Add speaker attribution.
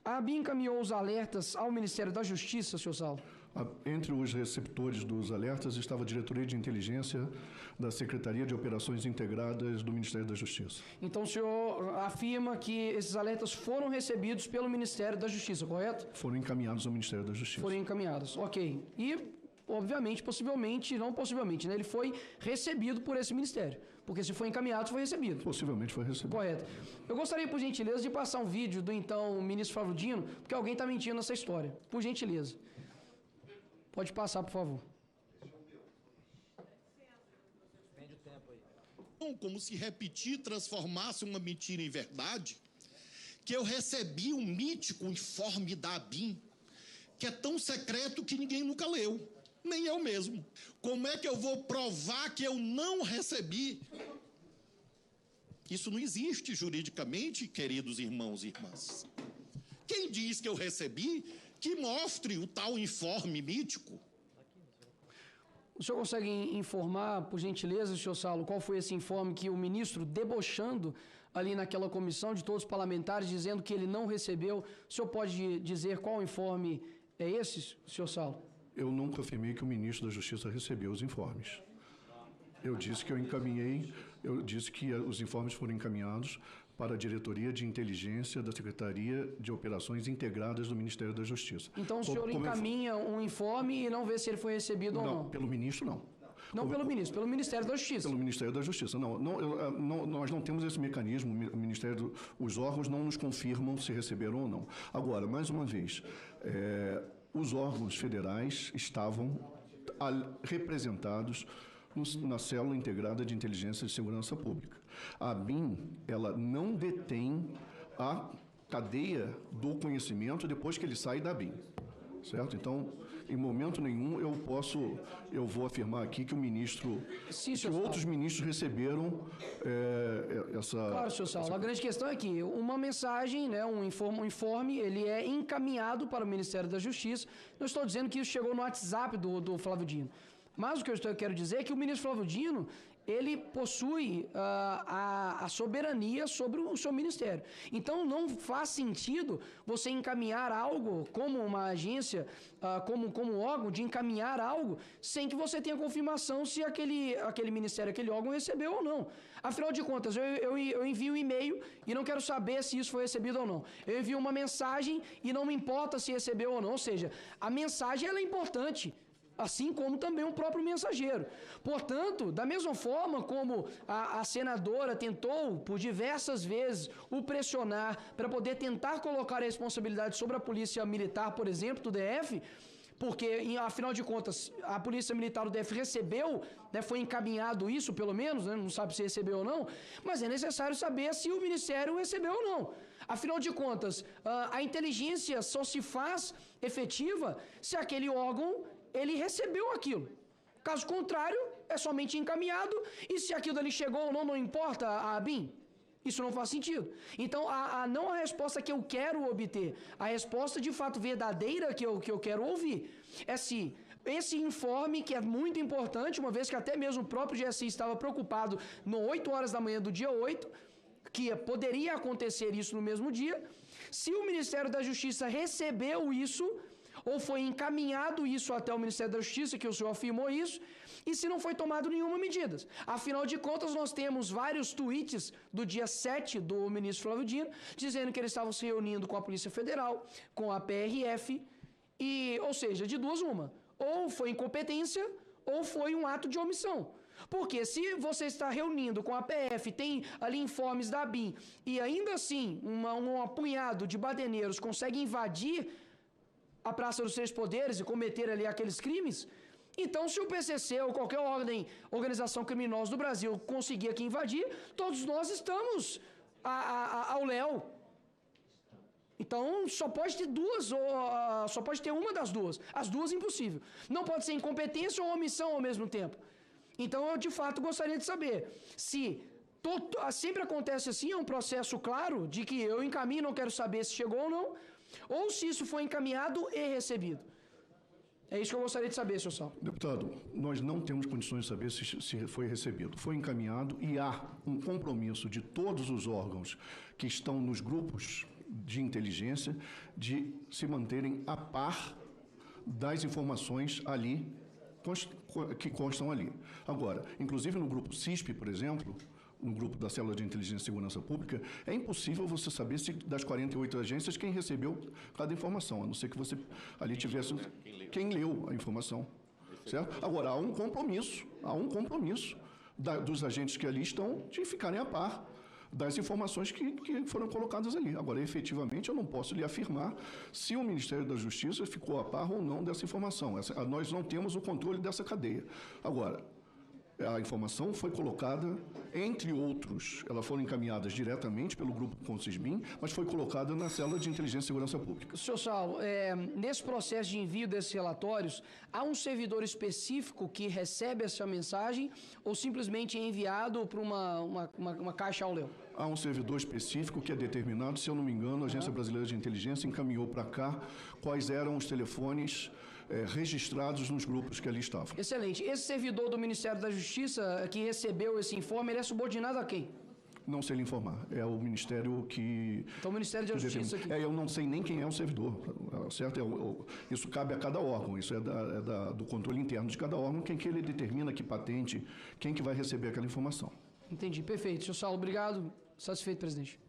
Speaker 1: A ABIN encaminhou os alertas ao Ministério da Justiça, senhor Saulo?
Speaker 2: Entre os receptores dos alertas estava a Diretoria de Inteligência da Secretaria de Operações Integradas do Ministério da Justiça.
Speaker 1: Então o senhor afirma que esses alertas foram recebidos pelo Ministério da Justiça, correto?
Speaker 2: Foram encaminhados ao Ministério da Justiça.
Speaker 1: Foram encaminhados, ok. E, obviamente, possivelmente, não possivelmente, né? Ele foi recebido por esse Ministério. Porque se foi encaminhado, foi recebido.
Speaker 2: Possivelmente foi recebido.
Speaker 1: Correto. Eu gostaria, por gentileza, de passar um vídeo do então ministro Flávio Dino, porque alguém está mentindo nessa história. Por gentileza. Pode passar, por favor.
Speaker 3: Como se repetir transformasse uma mentira em verdade, que eu recebi um mítico informe da ABIN, que é tão secreto que ninguém nunca leu, nem eu mesmo. Como é que eu vou provar que eu não recebi? Isso não existe juridicamente, queridos irmãos e irmãs. Quem diz que eu recebi, que mostre o tal informe mítico.
Speaker 1: O senhor consegue informar, por gentileza, senhor Saulo, qual foi esse informe que o ministro, debochando ali naquela comissão de todos os parlamentares, dizendo que ele não recebeu? O senhor pode dizer qual informe é esse, senhor Saulo?
Speaker 2: Eu nunca afirmei que o ministro da Justiça recebeu os informes. Eu disse que os informes foram encaminhados para a Diretoria de Inteligência da Secretaria de Operações Integradas do Ministério da Justiça.
Speaker 1: Então o senhor encaminha um informe e não vê se ele foi recebido ou não?
Speaker 2: Pelo ministro, não.
Speaker 1: Não pelo ministro, pelo Ministério da Justiça.
Speaker 2: Pelo Ministério da Justiça. Nós não temos esse mecanismo, os órgãos não nos confirmam se receberam ou não. Agora, mais uma vez, os órgãos federais estavam representados na Célula Integrada de Inteligência e Segurança Pública. A ABIN, ela não detém a cadeia do conhecimento depois que ele sai da ABIN. Certo? Então, em momento nenhum eu vou afirmar aqui que o ministro, que outros ministros receberam essa...
Speaker 1: Claro, senhor Saulo. A grande questão é que uma mensagem, né, um informe, ele é encaminhado para o Ministério da Justiça. Não estou dizendo que isso chegou no WhatsApp do Flávio Dino. Mas o que eu quero dizer é que o ministro Flávio Dino, ele possui a soberania sobre o seu ministério. Então não faz sentido você encaminhar algo como uma agência, como órgão de encaminhar algo, sem que você tenha confirmação se aquele ministério, aquele órgão recebeu ou não. Afinal de contas, eu envio um e-mail e não quero saber se isso foi recebido ou não. Eu envio uma mensagem e não me importa se recebeu ou não. Ou seja, a mensagem ela é importante, assim como também o próprio mensageiro. Portanto, da mesma forma como a senadora tentou por diversas vezes o pressionar para poder tentar colocar a responsabilidade sobre a polícia militar, por exemplo, do DF, porque, afinal de contas, a polícia militar do DF recebeu, né, foi encaminhado isso, pelo menos, né, não sabe se recebeu ou não, mas é necessário saber se o Ministério recebeu ou não. Afinal de contas, a inteligência só se faz efetiva se aquele órgão ele recebeu aquilo. Caso contrário, é somente encaminhado, e se aquilo ali chegou ou não, não importa a ABIN. Isso não faz sentido. Então, não a resposta que eu quero obter, a resposta de fato verdadeira que eu quero ouvir, é se esse informe, que é muito importante, uma vez que até mesmo o próprio GSI estava preocupado no 8 horas da manhã do dia 8, que poderia acontecer isso no mesmo dia, se o Ministério da Justiça recebeu isso, ou foi encaminhado isso até o Ministério da Justiça, que o senhor afirmou isso, e se não foi tomado nenhuma medida. Afinal de contas, nós temos vários tweets do dia 7 do ministro Flávio Dino, dizendo que eles estavam se reunindo com a Polícia Federal, com a PRF, ou seja, de duas uma. Ou foi incompetência, ou foi um ato de omissão. Porque se você está reunindo com a PF, tem ali informes da ABIN, e ainda assim um apunhado de badeneiros consegue invadir a Praça dos Três Poderes e cometer ali aqueles crimes, então se o PCC ou qualquer organização criminosa do Brasil conseguir aqui invadir, todos nós estamos ao léu. Então só pode ter duas, ou só pode ter uma das duas. As duas impossível. Não pode ser incompetência ou omissão ao mesmo tempo. Então eu de fato gostaria de saber se sempre acontece assim, é um processo claro de que eu encaminho, não quero saber se chegou ou não, ou se isso foi encaminhado e recebido. É isso que eu gostaria de saber, senhor Saulo.
Speaker 2: Deputado, nós não temos condições de saber se foi recebido. Foi encaminhado e há um compromisso de todos os órgãos que estão nos grupos de inteligência de se manterem a par das informações ali que constam ali. Agora, inclusive no grupo CISP, por exemplo, no grupo da Célula de Inteligência e Segurança Pública, é impossível você saber se das 48 agências quem recebeu cada informação, a não ser que você ali tivesse quem leu a informação. Certo? Agora, há um compromisso dos agentes que ali estão de ficarem a par das informações que foram colocadas ali. Agora, efetivamente, eu não posso lhe afirmar se o Ministério da Justiça ficou a par ou não dessa informação. Nós não temos o controle dessa cadeia. Agora, a informação foi colocada, entre outros, elas foram encaminhadas diretamente pelo grupo CONSISBIM, mas foi colocada na Célula de Inteligência e Segurança Pública.
Speaker 1: Senhor Saulo, nesse processo de envio desses relatórios, há um servidor específico que recebe essa mensagem ou simplesmente é enviado para uma caixa ao leão?
Speaker 2: Há um servidor específico que é determinado, se eu não me engano, a Agência Brasileira de Inteligência encaminhou para cá quais eram os telefones registrados nos grupos que ali estavam.
Speaker 1: Excelente. Esse servidor do Ministério da Justiça que recebeu esse informe, ele é subordinado a quem?
Speaker 2: Não sei lhe informar. É o Ministério que...
Speaker 1: Então, o Ministério da Justiça aqui.
Speaker 2: Eu não sei nem quem é o servidor, certo? Isso cabe a cada órgão, isso é do controle interno de cada órgão, quem que ele determina que patente, quem que vai receber aquela informação.
Speaker 1: Entendi, perfeito. Senhor Saulo, obrigado. Satisfeito, presidente.